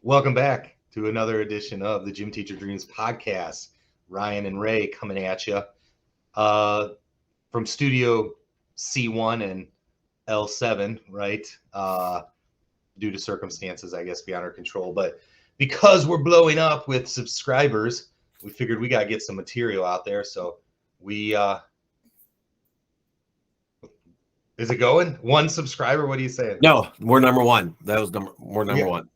Welcome back to another edition of the Gym Teacher Dreams podcast. Ryan and Ray coming at you from Studio C1 and L7, right? Due to circumstances, I guess, beyond our control. But because we're blowing up with subscribers, we figured we got to get some material out there. So we is it going? One subscriber? What are you saying? No, we're number one. That was number one.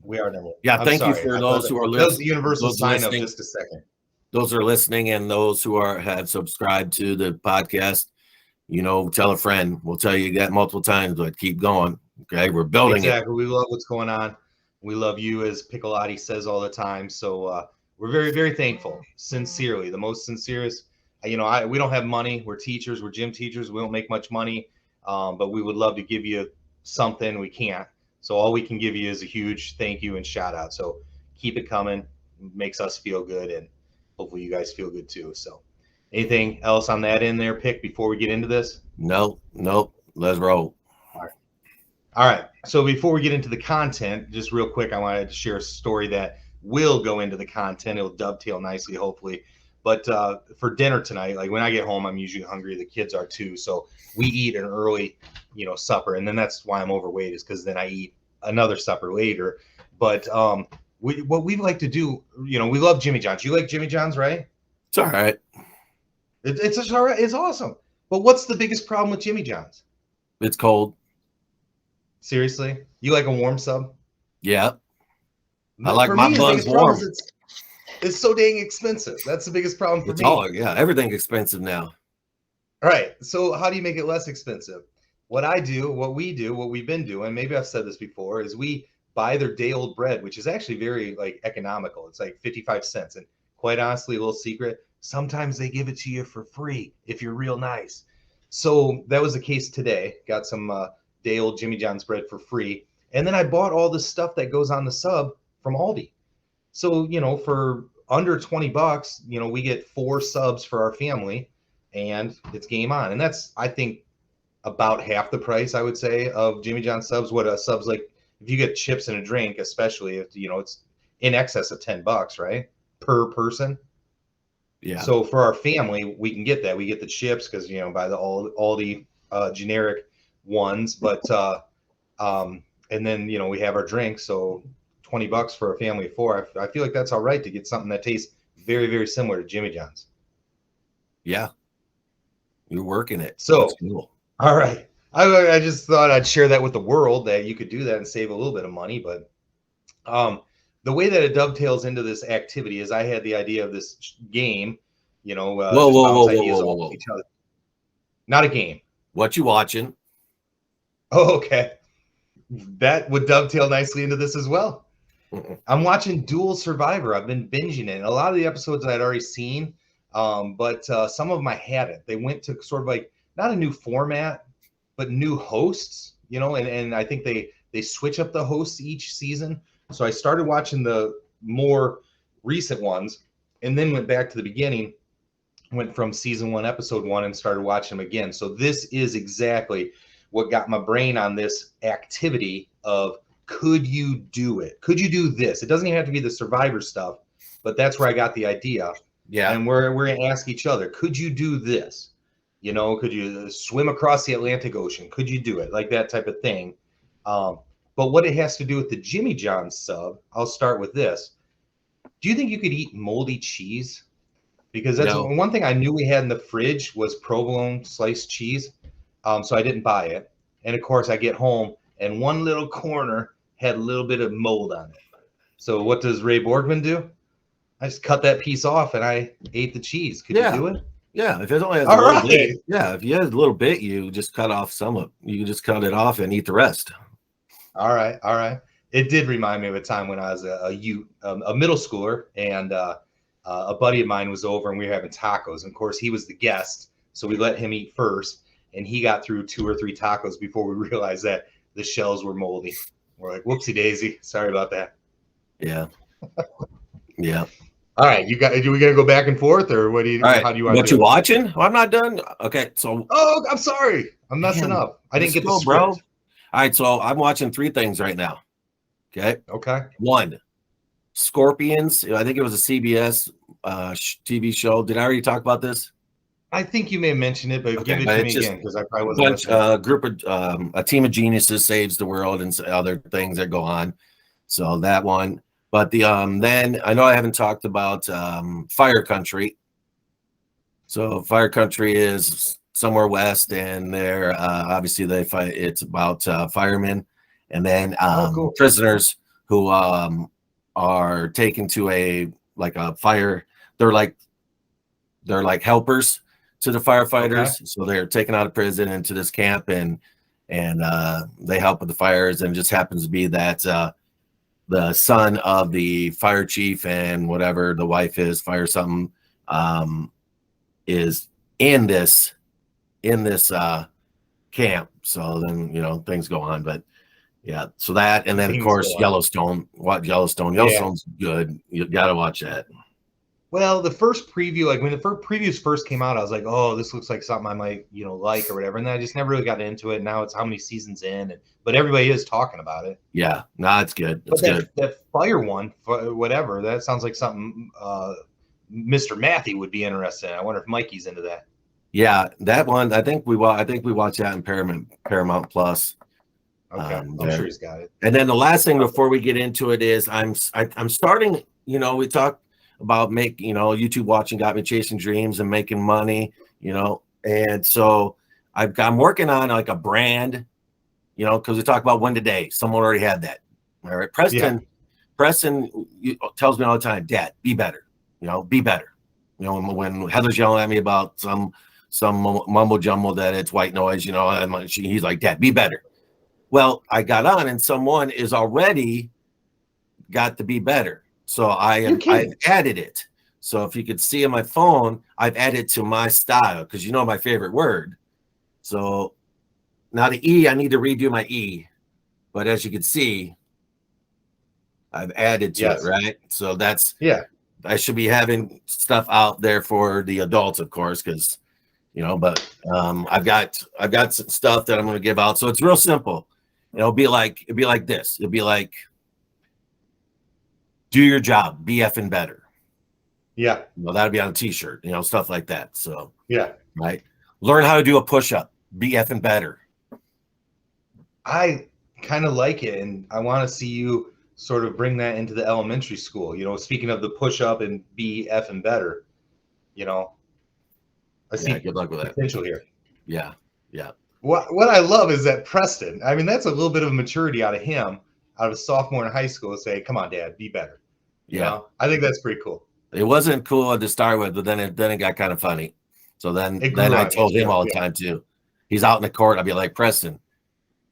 We are number one. Yeah, I'm thank sorry. you for I those who are listening. That was the universal those sign listening. of just a second. Those are listening and those who have subscribed to the podcast. Tell a friend. We'll tell you that multiple times, but keep going. Okay, we're building exactly. We love what's going on. We love you, as Piccolotti says all the time. So we're very, very thankful. Sincerely, the most sincerest. We don't have money. We're teachers. We're gym teachers. We don't make much money. But we would love to give you something. We can't. So all we can give you is a huge thank you and shout out. So keep it coming. It makes us feel good, and hopefully you guys feel good too. So anything else on that in there, Pick, before we get into this? Nope. Let's roll. All right. So before we get into the content, just real quick, I wanted to share a story that will go into the content. It'll dovetail nicely, hopefully. But for dinner tonight, like when I get home, I'm usually hungry. The kids are too. So we eat an early, supper. And then that's why I'm overweight, is because then I eat another supper later. But what we like to do, we love Jimmy John's. You like Jimmy John's, right? It's all right. It's just all right. It's awesome. But what's the biggest problem with Jimmy John's? It's cold. Seriously? You like a warm sub? Yeah. I like my buns warm. It's so dang expensive. That's the biggest problem for me. Everything's expensive now. All right. So how do you make it less expensive? What we've been doing, maybe I've said this before, is we buy their day-old bread, which is actually very economical. It's like 55 cents. And quite honestly, a little secret, sometimes they give it to you for free if you're real nice. So that was the case today. Got some day-old Jimmy John's bread for free. And then I bought all the stuff that goes on the sub from Aldi. So, for under $20, we get 4 subs for our family, and it's game on. And that's, I think, about half the price, I would say, of Jimmy John's subs. What a sub's like, if you get chips and a drink, especially if, it's in excess of $10, right? Per person. Yeah. So for our family, we can get that. We get the chips because, by the Aldi generic ones, but, and then, we have our drinks. So $20 for a family of 4. I feel like that's all right to get something that tastes very, very similar to Jimmy John's. Yeah. You're working it. So, that's cool. All right. I just thought I'd share that with the world, that you could do that and save a little bit of money. But the way that it dovetails into this activity is I had the idea of this game, Whoa. Not a game. What you watching? Oh, okay. That would dovetail nicely into this as well. I'm watching Dual Survivor. I've been binging it. A lot of the episodes I'd already seen, but some of them I hadn't. They went to sort of not a new format, but new hosts, and I think they switch up the hosts each season. So I started watching the more recent ones and then went back to the beginning, went from season 1, episode 1, and started watching them again. So this is exactly what got my brain on this activity of, could you do it? Could you do this? It doesn't even have to be the Survivor stuff, but that's where I got the idea. Yeah. And we're going to ask each other, could you do this? Could you swim across the Atlantic Ocean? Could you do it? Like that type of thing. But what it has to do with the Jimmy John's sub, I'll start with this. Do you think you could eat moldy cheese? Because that's one thing I knew we had in the fridge was provolone sliced cheese. So I didn't buy it. And of course I get home and one little corner had a little bit of mold on it. So what does Ray Borgman do? I just cut that piece off and I ate the cheese. Could you do it? Yeah, if it only has a little bit. Yeah, if you had a little bit, you just cut off some of. You can just cut it off and eat the rest. All right. It did remind me of a time when I was a middle schooler, and a buddy of mine was over and we were having tacos. And of course, he was the guest, so we let him eat first, and he got through 2 or 3 tacos before we realized that the shells were moldy. We're like, whoopsie daisy. Sorry about that. Yeah. Yeah. All right. Do we got to go back and forth, or what do you, right. How do you want to do? What you watching? Well, I'm not done. Okay. So. Oh, I'm sorry. I'm messing up. I didn't get the script. Bro. All right. So I'm watching 3 things right now. Okay. 1, Scorpions. I think it was a CBS TV show. Did I already talk about this? I think you may have mentioned it, but give it but to it's me just again because I probably wasn't listening. a team of geniuses saves the world and other things that go on. So that one. But then I know I haven't talked about Fire Country. So Fire Country is somewhere west, and they're obviously they fight. It's about firemen, and then Cool. prisoners who are taken to a fire. They're like helpers to the firefighters. Okay. So they're taken out of prison into this camp, and they help with the fires. And it just happens to be that the son of the fire chief and whatever the wife is, fire something, is in this camp. So then things go on, but yeah. So that, and then of course Yellowstone. What Yellowstone's good. You got to watch that. Well, the first preview, like when the previews first came out, I was like, "Oh, this looks like something I might, like or whatever." And then I just never really got into it. Now it's how many seasons in, but everybody is talking about it. Yeah, no, it's good. It's good. That fire one, whatever, that sounds like something Mr. Matthew would be interested in. I wonder if Mikey's into that. Yeah, that one. I think we watched that in Paramount Plus. Okay, I'm sure he's got it. And then the last thing before we get into it is I'm starting. We talked about YouTube watching got me chasing dreams and making money. And so I'm working on like a brand. Because we talk about win today. Someone already had that. All right, Preston tells me all the time, Dad, be better. Be better. When Heather's yelling at me about some mumbo jumbo that it's white noise, and he's like, Dad, be better. Well, I got on and someone is already got to be better. So I've added it. So if you could see on my phone, I've added to my style because my favorite word. So now the E, I need to redo my E. But as you can see, I've added to it, right? So I should be having stuff out there for the adults, of course, because but I've got some stuff that I'm going to give out. So it's real simple. It'll be like this. It'll be like, do your job, be effing better. Yeah. That'll be on a t-shirt, stuff like that. So yeah. Right. Learn how to do a push-up, be effing better. I kind of like it, and I want to see you sort of bring that into the elementary school. Speaking of the push-up and be effing better, I see good luck with potential here. Yeah. Yeah. What I love is that Preston, I mean, that's a little bit of maturity out of him, out of a sophomore in high school, to say, come on, Dad, be better. I think that's pretty cool. It wasn't cool to start with, but then it got kind of funny. So then I told him all the time too. He's out in the court. I'll be like, Preston,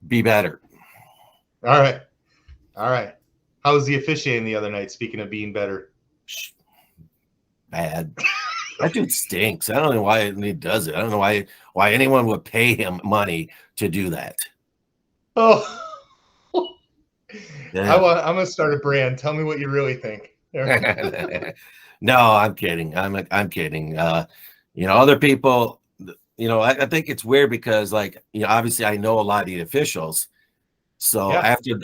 be better. All right. How was the officiating the other night? Speaking of being better. Bad. That dude stinks. I don't know why he does it. I don't know why anyone would pay him money to do that. Oh. Yeah. I'm gonna start a brand. Tell me what you really think. No, I'm kidding. I'm kidding. Other people, I think it's weird because obviously I know a lot of the officials. So after,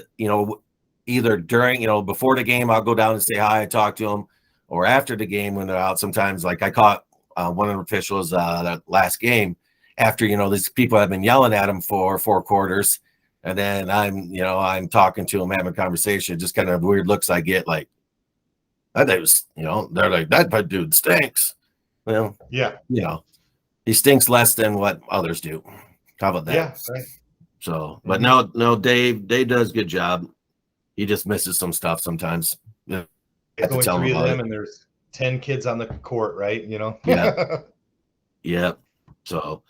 either during, before the game, I'll go down and say hi, and talk to them, or after the game when they're out. Sometimes I caught one of the officials that last game after, these people have been yelling at him for 4 quarters. And then I'm talking to him, having a conversation, just kind of weird looks I get like, that was, they're like, that dude stinks. Well, yeah. He stinks less than what others do. How about that? Yeah. Right. So, but no, Dave does a good job. He just misses some stuff sometimes. There's only 3 of them, and there's 10 kids on the court, right? Yeah. Yeah. So,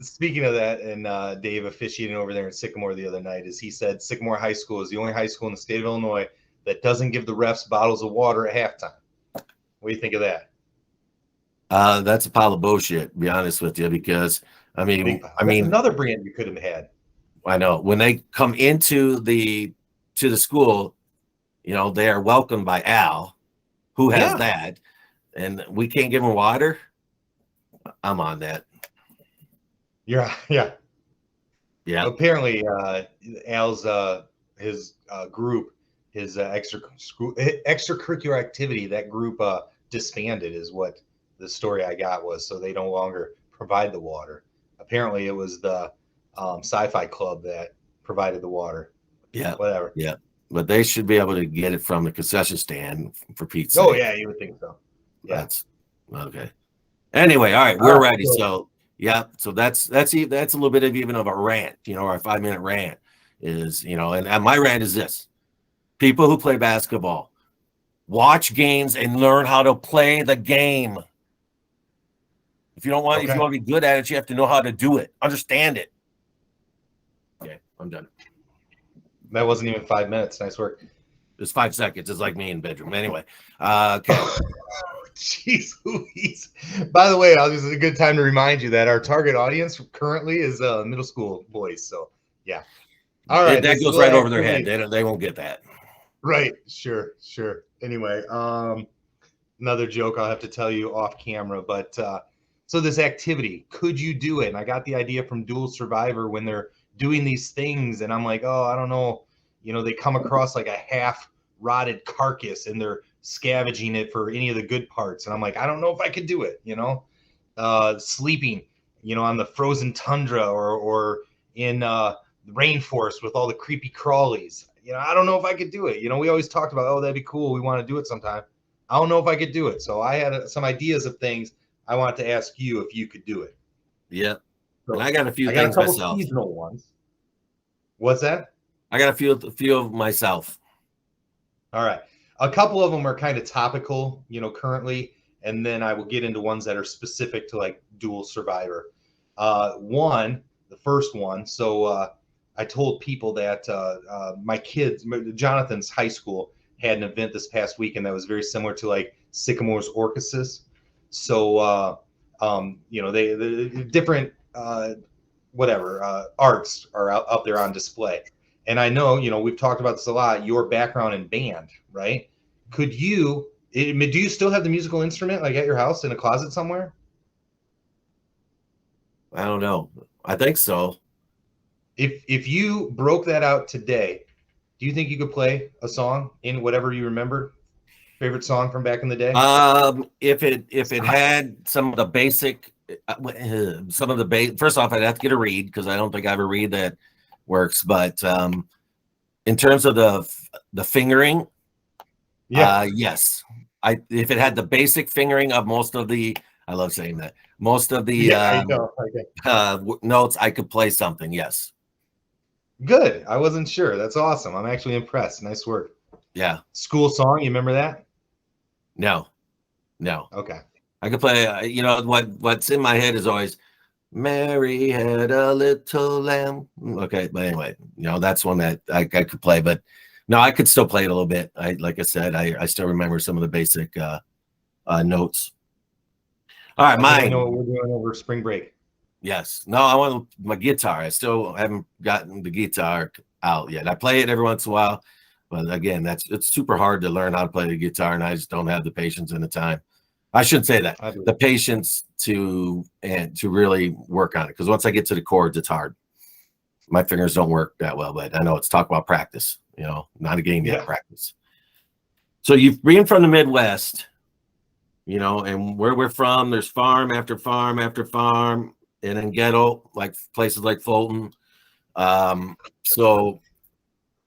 speaking of that, and Dave officiating over there in Sycamore the other night, he said Sycamore High School is the only high school in the state of Illinois that doesn't give the refs bottles of water at halftime. What do you think of that? That's a pile of bullshit, to be honest with you, because That's another brand you could have had. I know when they come into the school, they are welcomed by Al, who has that, and we can't give them water. I'm on that. Yeah. Apparently, Al's his group his extracurricular activity, that group disbanded, is what the story I got was. So they no longer provide the water. Apparently, it was the sci-fi club that provided the water. Yeah, Whatever. yeah, but they should be able to get it from the concession stand for Pete's Oh sake. yeah, you would think so. Yeah. That's okay. Anyway, all right, we're ready. So yeah, so that's a little bit of even of a rant, or a 5-minute rant is, and my rant is this: people who play basketball, watch games and learn how to play the game. If you want to be good at it, you have to know how to do it, understand it. Okay, I'm done. That wasn't even 5 minutes. Nice work. It's 5 seconds. It's like me in bedroom. Anyway, okay. Jeez Louise. By the way, this is a good time to remind you that our target audience currently is middle school boys. So yeah. All right. That goes right over their head. They won't get that. Right. Sure. Anyway, another joke I'll have to tell you off camera, but so this activity, could you do it? And I got the idea from Dual Survivor when they're doing these things, and I'm like, oh, I don't know. They come across like a half rotted carcass and they're scavenging it for any of the good parts. And I'm like, I don't know if I could do it, sleeping, on the frozen tundra or in the rainforest with all the creepy crawlies. I don't know if I could do it. We always talked about, oh, that'd be cool. We want to do it sometime. I don't know if I could do it. So I had some ideas of things I wanted to ask you if you could do it. Yeah. So and I got a few things myself. Seasonal ones. What's that? I got a few of myself. All right. A couple of them are kind of topical, currently, and then I will get into ones that are specific to like Dual Survivor. The first one. So I told people that my kids, Jonathan's high school, had an event this past weekend that was very similar to like Sycamore's Orchesis. So, the different arts are up there on display. And I know, we've talked about this a lot, your background in band, right? Do you still have the musical instrument like at your house in a closet somewhere? I don't know. I think so. If you broke that out today, do you think you could play a song in whatever you remember? Favorite song from back in the day? If it had some of the basic, first off, I'd have to get a reed because I don't think I have a reed that works. But in terms of the fingering, yes, if it had the basic fingering of most of the, I love saying that, most of the notes, I could play something. Yes. Good. I wasn't sure. That's awesome. I'm actually impressed. Nice work. Yeah. School song. You remember that? No. Okay. I could play. What's in my head is always, Mary had a little lamb. Okay, but anyway, that's one that I could play. But no, I could still play it a little bit. Like I said, I still remember some of the basic notes. All right, mine. I know what we're doing over spring break. Yes. No, I want my guitar. I still haven't gotten the guitar out yet. I play it every once in a while, but again, it's super hard to learn how to play the guitar, and I just don't have the patience and the time. I shouldn't say that. The patience to really work on it, because once I get to the chords, it's hard. My fingers don't work that well, but I know it's talk about practice. Not a game yet, practice. So you've been from the Midwest, and where we're from, there's farm after farm after farm. And in ghetto, like places like Fulton. So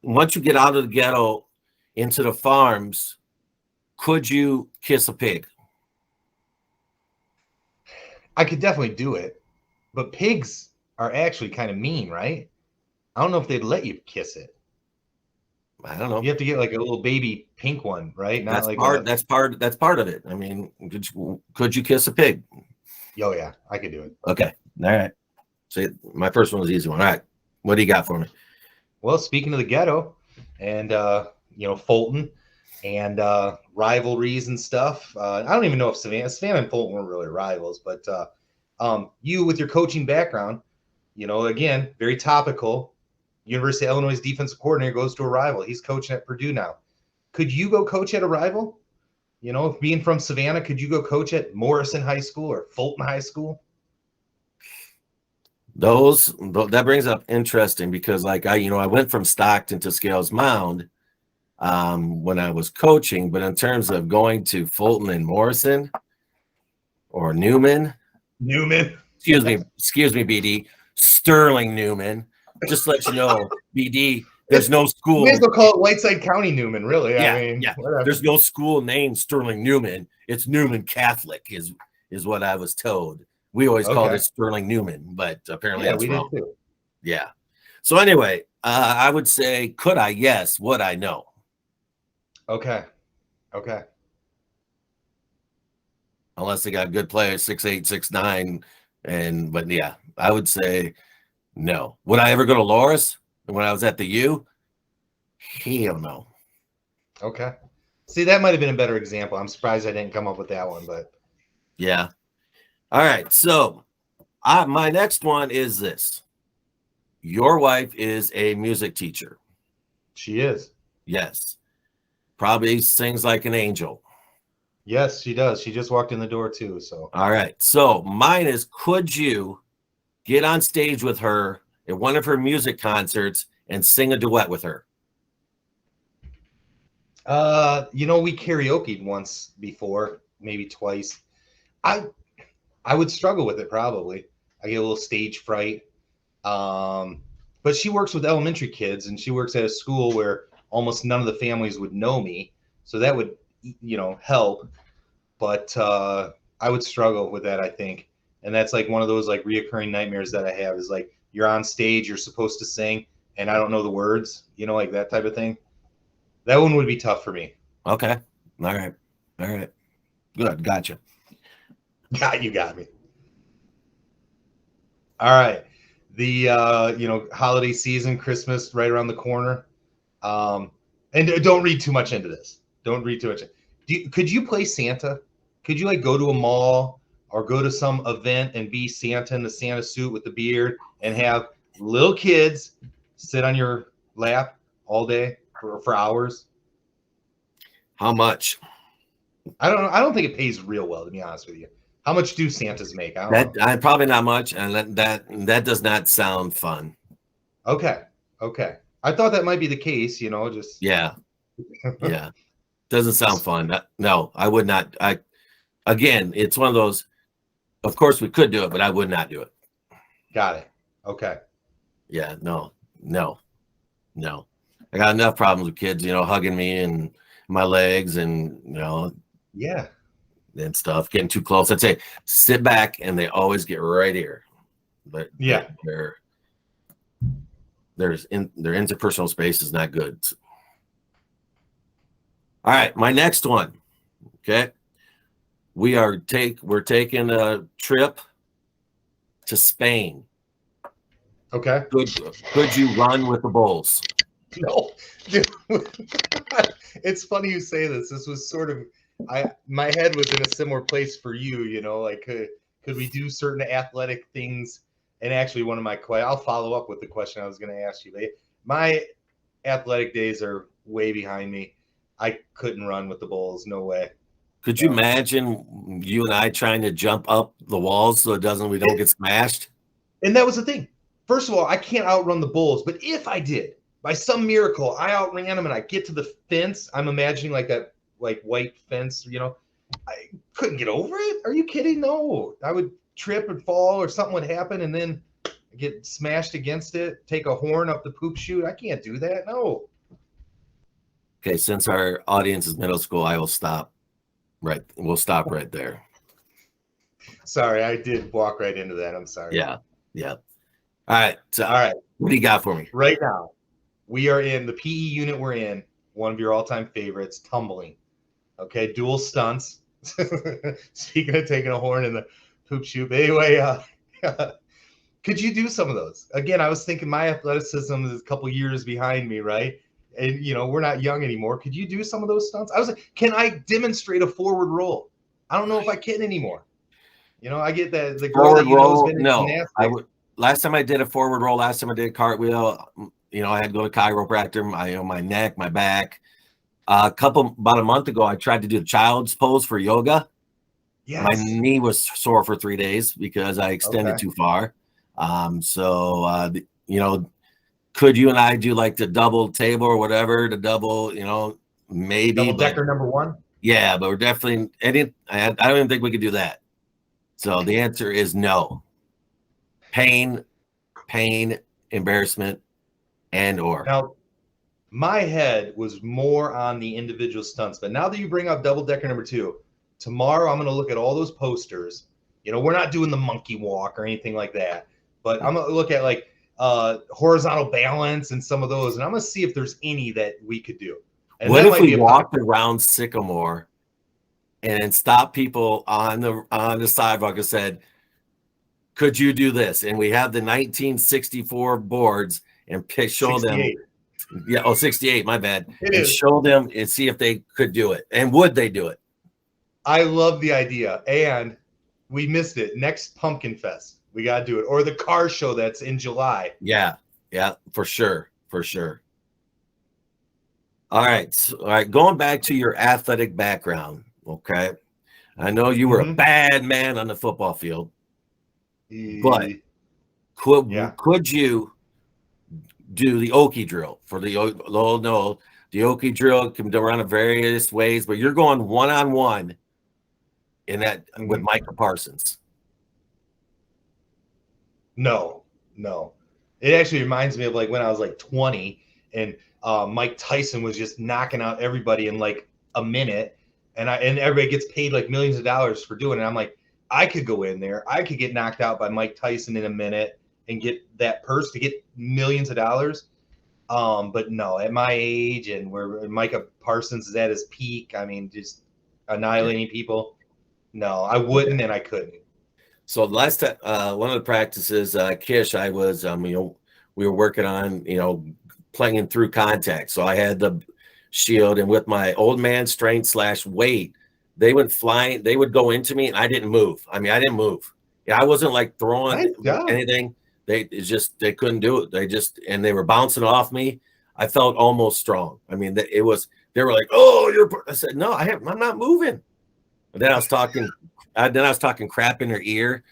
once you get out of the ghetto into the farms, could you kiss a pig? I could definitely do it, but pigs are actually kind of mean, right? I don't know if they'd let you kiss it. I don't know. You have to get like a little baby pink one, right? That's part of it. I mean, could you kiss a pig? Oh yeah, I could do it. Okay. All right. So my first one was the easy one. All right. What do you got for me? Well, speaking of the ghetto and Fulton and rivalries and stuff, I don't even know if Savannah and Fulton weren't really rivals, but you with your coaching background, again, very topical. University of Illinois defensive coordinator goes to a rival. He's coaching at Purdue now. Could you go coach at a rival? Being from Savannah, could you go coach at Morrison High School or Fulton High School? That brings up interesting, because like I went from Stockton to Scales Mound. when I was coaching, but in terms of going to Fulton and Morrison or Newman, excuse me, BD, Sterling Newman, just to let you know, BD, there's no school. You may as well call it Whiteside County Newman, really. Yeah, I mean, yeah. whatever. There's no school named Sterling Newman. It's Newman Catholic is what I was told. We always called it Sterling Newman, but apparently that's wrong. We did too. Yeah. So anyway, I would say, could I? Yes. Would I? No. Okay. Unless they got good players, 6'8", 6'9", but yeah, I would say no. Would I ever go to Loras when I was at the U? Hell no. Okay. See, that might have been a better example. I'm surprised I didn't come up with that one, but yeah. All right. So my next one is this. Your wife is a music teacher. She is. Yes. Probably sings like an angel. Yes, she does. She just walked in the door too. So all right. So mine is, could you get on stage with her at one of her music concerts and sing a duet with her? We karaoke'd once before, maybe twice. I would struggle with it probably. I get a little stage fright. But she works with elementary kids, and she works at a school where almost none of the families would know me. So that would, help. But I would struggle with that, I think. And that's like one of those like reoccurring nightmares that I have is like you're on stage, you're supposed to sing, and I don't know the words, like that type of thing. That one would be tough for me. Okay. All right. Good. Gotcha. You got me. All right. The holiday season, Christmas right around the corner. And don't read too much into this. Could you play Santa? Could you like go to a mall or go to some event and be Santa in the Santa suit with the beard and have little kids sit on your lap all day for hours? How much? I don't think it pays real well, to be honest with you. How much do Santas make? Probably not much, and that does not sound fun. Okay. I thought that might be the case, just yeah. Doesn't sound fun. No, I would not. Again, it's one of those. Of course, we could do it, but I would not do it. Got it. Okay. Yeah. No. I got enough problems with kids, hugging me and my legs, and yeah, and stuff, getting too close. I'd say sit back, and they always get right here. But yeah, their interpersonal space is not good. All right, my next one. Okay, we're taking a trip to Spain. Okay. Could you run with the bulls? No. It's funny you say this. This was sort of my head was in a similar place for you, like could we do certain athletic things? And actually one of my I'll follow up with the question I was going to ask you. My athletic days are way behind me. I couldn't run with the bulls. No way. Could you imagine you and I trying to jump up the walls so we don't get smashed? And that was the thing. First of all, I can't outrun the bulls, but if I did, by some miracle, I outran them and I get to the fence. I'm imagining like that, like white fence, I couldn't get over it. Are you kidding? No, I would trip and fall or something would happen and then get smashed against it, take a horn up the poop chute. I can't do that. No. Okay. Since our audience is middle school, I will stop. Right. We'll stop right there. Sorry. I did walk right into that. I'm sorry. Yeah. All right. So, all right. What do you got for me? Right now, we are in the PE unit. We're in one of your all-time favorites, tumbling. Okay. Dual stunts. Speaking of taking a horn in the poop chute. But anyway, could you do some of those? Again, I was thinking my athleticism is a couple years behind me, right? And, we're not young anymore. Could you do some of those stunts? I was like, can I demonstrate a forward roll? I don't know if I can anymore. I get the girl forward that roll. No, I would. Last time I did a forward roll, last time I did a cartwheel, I had to go to chiropractor, my neck, my back. About a month ago, I tried to do the child's pose for yoga. Yes. My knee was sore for 3 days because I extended too far. Could you and I do like the double table or whatever, the double, maybe. Double decker number one? Yeah, but we're definitely, I don't even think we could do that. So the answer is no. Pain, embarrassment, and or. Now, my head was more on the individual stunts, but now that you bring up double decker number two, tomorrow I'm going to look at all those posters. We're not doing the monkey walk or anything like that, but I'm going to look at like horizontal balance and some of those, and I'm going to see if there's any that we could do. And what if we walked around Sycamore and stopped people on the sidewalk and said, "Could you do this?" And we have the 1964 boards and show 68. Them. Yeah, 68, my bad. And show them and see if they could do it. And would they do it? I love the idea. And we missed it. Next Pumpkin Fest, we got to do it. Or the car show that's in July. Yeah, for sure. All right. Going back to your athletic background, okay? I know you were a bad man on the football field, but could you do the Okie drill for the Okie drill can be done in various ways, but you're going one-on-one in that with Micah Parsons. No. It actually reminds me of like when I was like 20 and Mike Tyson was just knocking out everybody in like a minute, and everybody gets paid like millions of dollars for doing it. I'm like, I could go in there, I could get knocked out by Mike Tyson in a minute and get that purse to get millions of dollars. But no, at my age and where Micah Parsons is at his peak, I mean, just annihilating people. No, I wouldn't, and I couldn't. So last time, one of the practices, Kish, I was, we were working on, playing through contact. So I had the shield, and with my old man strength / weight, they would go into me, and I didn't move. I mean, I didn't move. Yeah, I wasn't like throwing anything. They couldn't do it. They were bouncing off me. I felt almost strong. I mean, they were like, "Oh, I said, "No, I'm not moving." And then I was talking crap in their ear.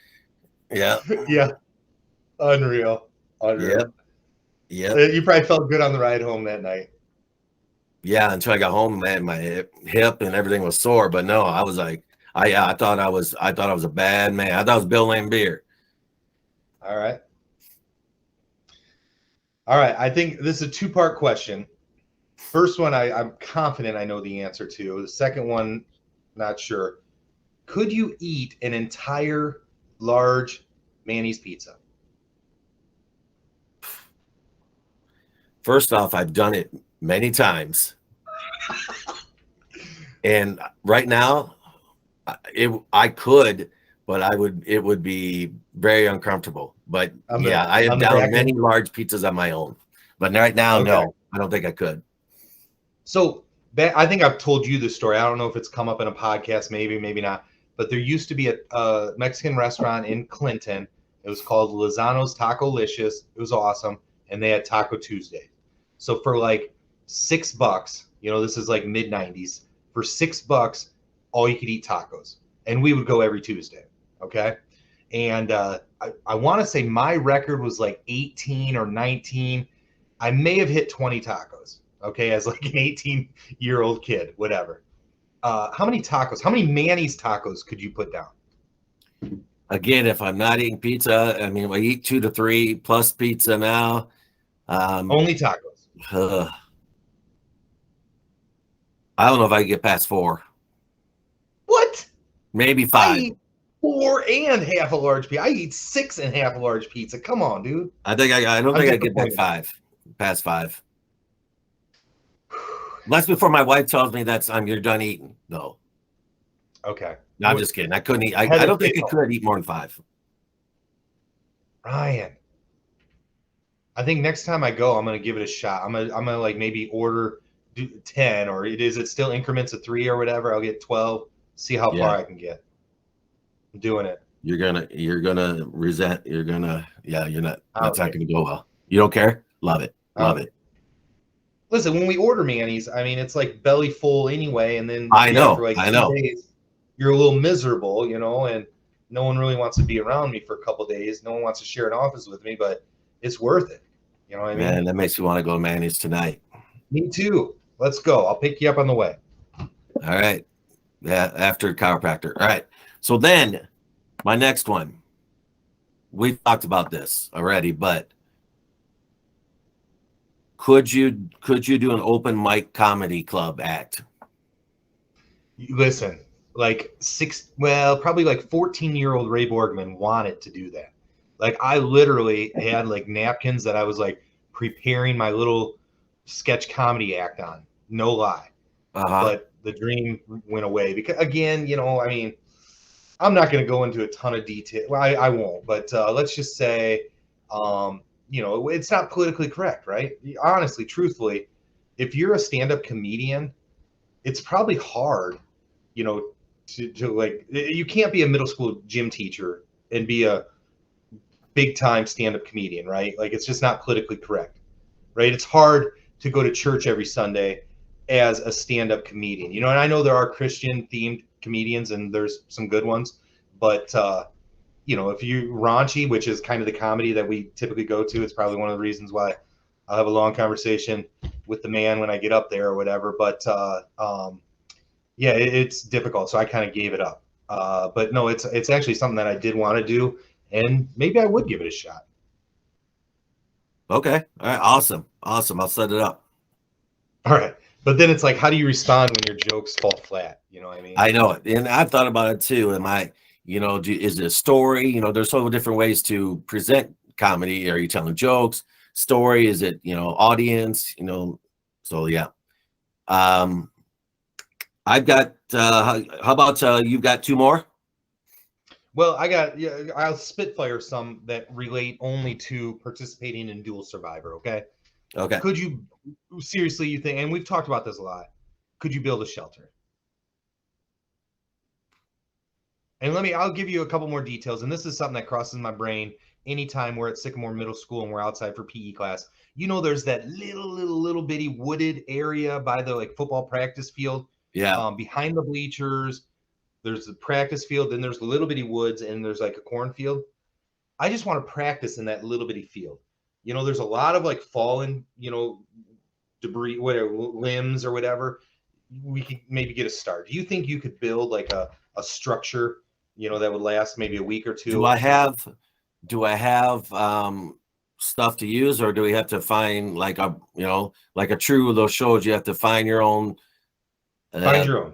Yeah. Yeah. Unreal. Yep. You probably felt good on the ride home that night. Yeah, until I got home, man, my hip and everything was sore. But no, I was like, I thought I was a bad man. I thought it was Bill Laimbeer. All right. I think this is a two-part question. First one, I'm confident I know the answer to. The second one, not sure. Could you eat an entire large Manny's pizza? First off, I've done it many times. And right now, I could, but it would be very uncomfortable. But I have down many large pizzas on my own. But right now, no, I don't think I could. So I think I've told you this story. I don't know if it's come up in a podcast, maybe not. But there used to be a Mexican restaurant in Clinton. It was called Lozano's Taco-licious. It was awesome. And they had Taco Tuesday. So for like $6, this is like mid-90s. For $6, all you could eat tacos. And we would go every Tuesday. Okay. And I want to say my record was like 18 or 19. I may have hit 20 tacos. Okay. As like an 18-year-old kid, whatever. How many Manny's tacos could you put down? Again, if I'm not eating pizza, I mean, I eat 2 to 3 plus pizza now. Only tacos. I don't know if I can get past 4. What? Maybe 5. I eat 4 and half a large pizza. I eat 6 and half a large pizza. Come on, dude. I don't think I get past 5. That's before my wife tells me you're done eating, though. Okay. No, I'm just kidding. I couldn't eat. I don't think I could eat more than 5. Ryan, I think next time I go, I'm gonna give it a shot. I'm gonna like maybe order 10, or is it still increments of 3 or whatever? I'll get 12. See how far I can get. I'm doing it. You're gonna resent. You're not. That's not gonna go well. You don't care? Love it. Love it. Listen, when we order Manny's, I mean, it's like belly full anyway, and then I know, for like 2 days, you're a little miserable, and no one really wants to be around me for a couple of days. No one wants to share an office with me, but it's worth it. You know what I mean? Man, that makes me want to go to Manny's tonight. Me too. Let's go. I'll pick you up on the way. All right. Yeah, after chiropractor. All right. So then my next one. We've talked about this already, but could you do an open mic comedy club act? Listen, like probably like 14-year-old Ray Borgman wanted to do that. Like I literally had like napkins that I was like preparing my little sketch comedy act on. No lie. But the dream went away because again, you know, I mean, I'm not going to go into a ton of detail. Well, I won't, but let's just say, you know, it's not politically correct, right? Honestly, truthfully, if you're a stand-up comedian, it's probably hard, you know, to like, you can't be a middle school gym teacher and be a big time stand-up comedian, right? Like it's just not politically correct, right? It's hard to go to church every Sunday as a stand-up comedian, you know, and I know there are Christian themed comedians and there's some good ones, but you know, if you raunchy, which is kind of the comedy that we typically go to, it's probably one of the reasons why I'll have a long conversation with the man when I get up there or whatever. But yeah, it's difficult. So I kind of gave it up. But no, it's actually something that I did want to do, and maybe I would give it a shot. Okay. All right. Awesome. I'll set it up. All right. But then it's like, how do you respond when your jokes fall flat? You know what I mean? I know it. And I've thought about it too. You know, is it a story? You know, there's so many different ways to present comedy. Are you telling jokes? Story? Is it, you know, audience? You know, so yeah. I've got, how about you've got two more? Well, I'll spitfire some that relate only to participating in Dual Survivor, okay? Okay. Could you, seriously, you think, and we've talked about this a lot, could you build a shelter? And I'll give you a couple more details, and this is something that crosses my brain anytime we're at Sycamore Middle School and we're outside for PE class. You know, there's that little bitty wooded area by the like football practice field. Yeah. Behind the bleachers, there's the practice field, then there's the little bitty woods, and there's like a cornfield. I just want to practice in that little bitty field. You know, there's a lot of like fallen, you know, debris, whatever, limbs or whatever. We could maybe get a start. Do you think you could build like a structure, you know, that would last maybe a week or two? Do I have stuff to use, or do we have to find like a, you know, like a true those shows you have to find your own? Find your own.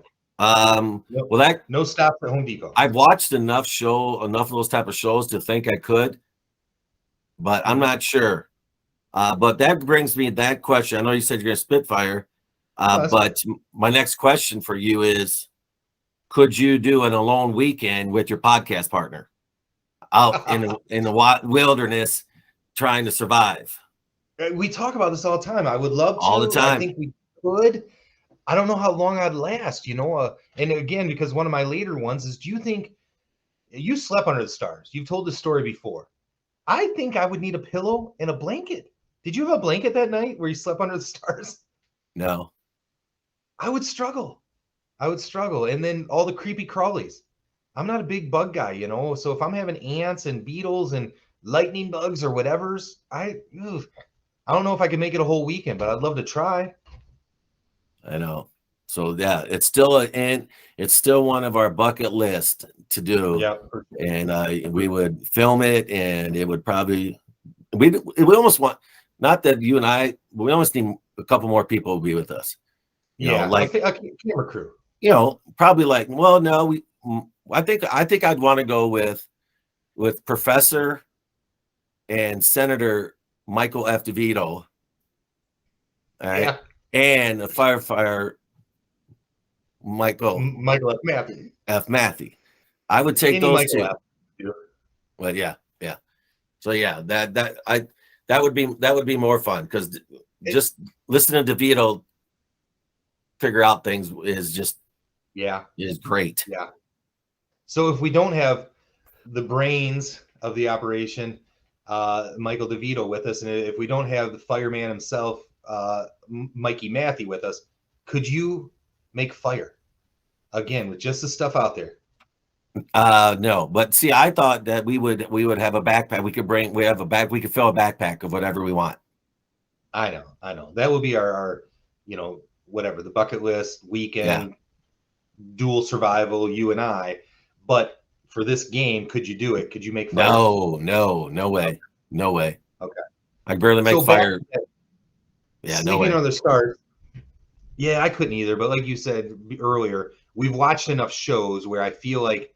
Well, that no stops at Home Depot. I've watched enough of those type of shows to think I could, but I'm not sure. But that brings me that question. I know you said you're gonna spitfire, but my next question for you is, could you do an alone weekend with your podcast partner out in the wilderness trying to survive? We talk about this all the time. I would love to. All the time. I think we could. I don't know how long I'd last, you know. And again, because one of my later ones is, do you think you slept under the stars? You've told this story before. I think I would need a pillow and a blanket. Did you have a blanket that night where you slept under the stars? No. I would struggle. And then all the creepy crawlies. I'm not a big bug guy, you know. So if I'm having ants and beetles and lightning bugs or whatever's, I don't know if I can make it a whole weekend, but I'd love to try. I know. So yeah, it's still one of our bucket list to do. Yeah. And we would film it, and it would probably we almost want, not that you and I, we almost need a couple more people to be with us. You know, like a camera crew. You know, probably like, well, no, I think I'd want to go with Professor and Senator Michael F. DeVito. All right. Yeah. And a firefighter, Michael F. Matthew. I would take those two. But yeah. So yeah, that would be more fun, because just listening to DeVito figure out things is great. Yeah. So if we don't have the brains of the operation, Michael DeVito with us, and if we don't have the fireman himself, Mikey Matthew with us, could you make fire again with just the stuff out there? No, but see, I thought that we would have a backpack. We could fill a backpack of whatever we want. I know. That will be our whatever, the bucket list Yeah. weekend, dual survival, you and I. But for this game, could you do it? Could you make fire? No way. No way. Okay. I barely make So back, fire. Yeah, no speaking way. of the stars, yeah, I couldn't either. But like you said earlier, we've watched enough shows where I feel like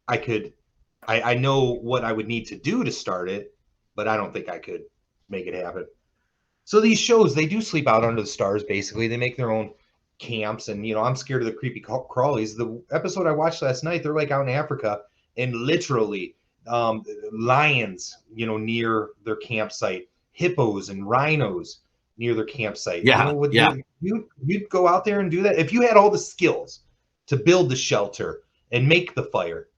I could, I know what I would need to do to start it, but I don't think I could make it happen. So these shows, they do sleep out under the stars. Basically, they make their own camps, and I'm scared of the creepy crawlies. The episode I watched last night, they're like out in Africa, and literally lions, near their campsite, hippos and rhinos near their campsite. Yeah. Would Yeah. you'd go out there and do that if you had all the skills to build the shelter and make the fire?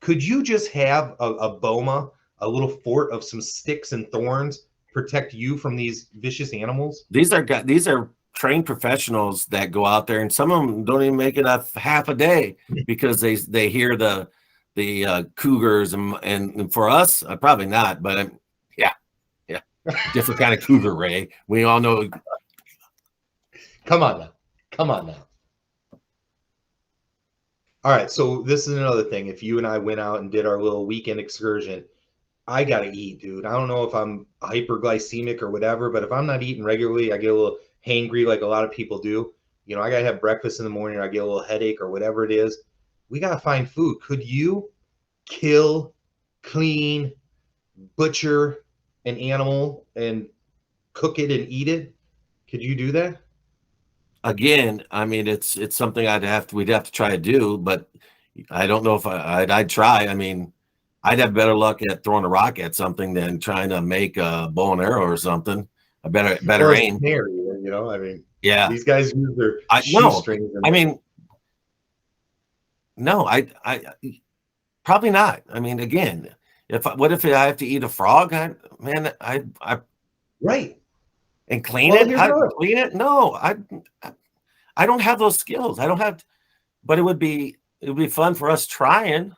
Could you just have a boma, a little fort of some sticks and thorns, protect you from these vicious animals? These are trained professionals that go out there, and some of them don't even make it a half a day because they hear the cougars, and for us, probably not, but yeah, different kind of cougar, Ray. We all know. Come on now. All right, so this is another thing. If you and I went out and did our little weekend excursion, I gotta eat, dude. I don't know if I'm hyperglycemic or whatever, but if I'm not eating regularly, I get a little hangry like a lot of people do. I gotta have breakfast in the morning, or I get a little headache or whatever it is. We gotta find food. Could you kill, clean, butcher an animal and cook it and eat it? Could you do that? Again, I mean, it's something we'd have to try to do, but I don't know if I'd try. I mean, I'd have better luck at throwing a rock at something than trying to make a bow and arrow or something. I better Or a aim. snare, I mean, Yeah. these guys use their No. shoestrings. I mean, no, I probably not. I mean, again, what if I have to eat a frog? I right. and clean Well, it. here's How another. clean it? No, I don't have those skills. I don't have, but it would be fun for us trying.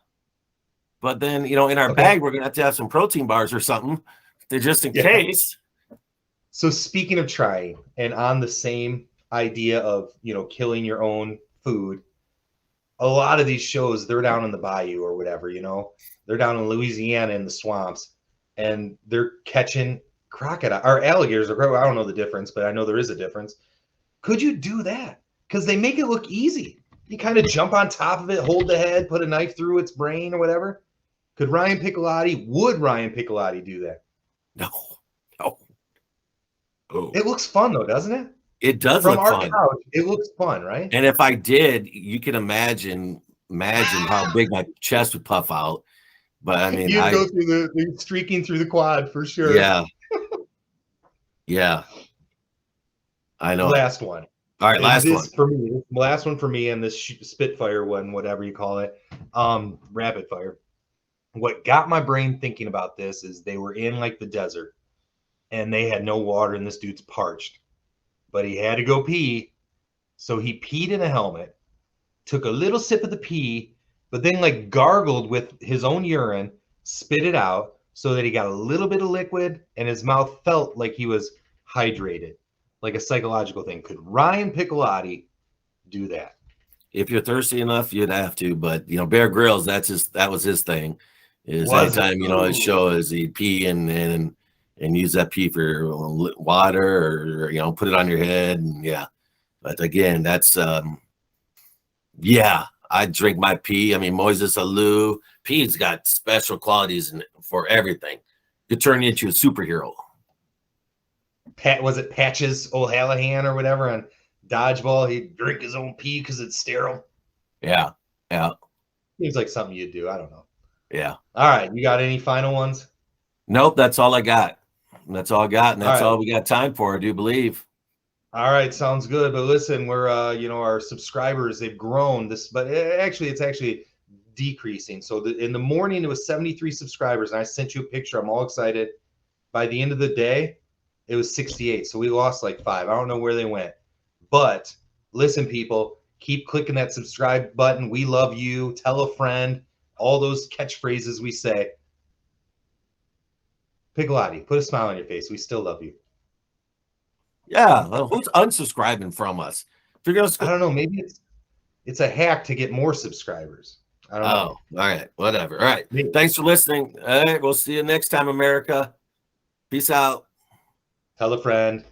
But then, in our Okay. bag, we're gonna have to have some protein bars or something, just in case. So speaking of trying, and on the same idea of killing your own food, a lot of these shows, they're down in the bayou or whatever, they're down in Louisiana in the swamps, and they're catching crocodile or alligators, or I don't know the difference, but I know there is a difference. Could you do that? Because they make it look easy. You kind of jump on top of it, hold the head, put a knife through its brain or whatever. Would Ryan Piccolotti do that? No. Oh. It looks fun though, doesn't it? It does From look our fun. couch, it looks fun, right? And if I did, you can imagine how big my chest would puff out. But I mean, You'd go through the streaking through the quad for sure. Yeah. Yeah. I know. Last one. All right, last one for me. Last one for me, and this Spitfire one, whatever you call it, rapid fire. What got my brain thinking about this is they were in like the desert, and they had no water, and this dude's parched, but he had to go pee, so he peed in a helmet, took a little sip of the pee, but then like gargled with his own urine, spit it out, so that he got a little bit of liquid, and his mouth felt like he was hydrated. Like a psychological thing. Could Ryan Piccolotti do that? If you're thirsty enough, you'd have to. But Bear Grylls, that was his thing. Is anytime his show is he'd pee and use that pee for water or put it on your head and yeah. But again, that's I drink my pee. I mean, Moises Alou, pee's got special qualities for everything. Could turn you into a superhero. Was it Patches O'Hallahan or whatever on Dodgeball? He'd drink his own pee because it's sterile. Yeah. Seems like something you'd do. I don't know. Yeah. All right. You got any final ones? Nope. That's all I got. And that's all we got time for, I do believe. All right. Sounds good. But listen, we're, our subscribers, they've grown but it's actually decreasing. So in the morning, it was 73 subscribers. And I sent you a picture. I'm all excited. By the end of the day, it was 68. So we lost like 5. I don't know where they went. But listen, people, keep clicking that subscribe button. We love you. Tell a friend. All those catchphrases we say. Piccolotti, put a smile on your face. We still love you. Yeah, who's unsubscribing from us? If you're gonna I don't know. Maybe it's a hack to get more subscribers. I don't know. all right, whatever. All right. Maybe. Thanks for listening. All right, we'll see you next time, America. Peace out. Tell a friend.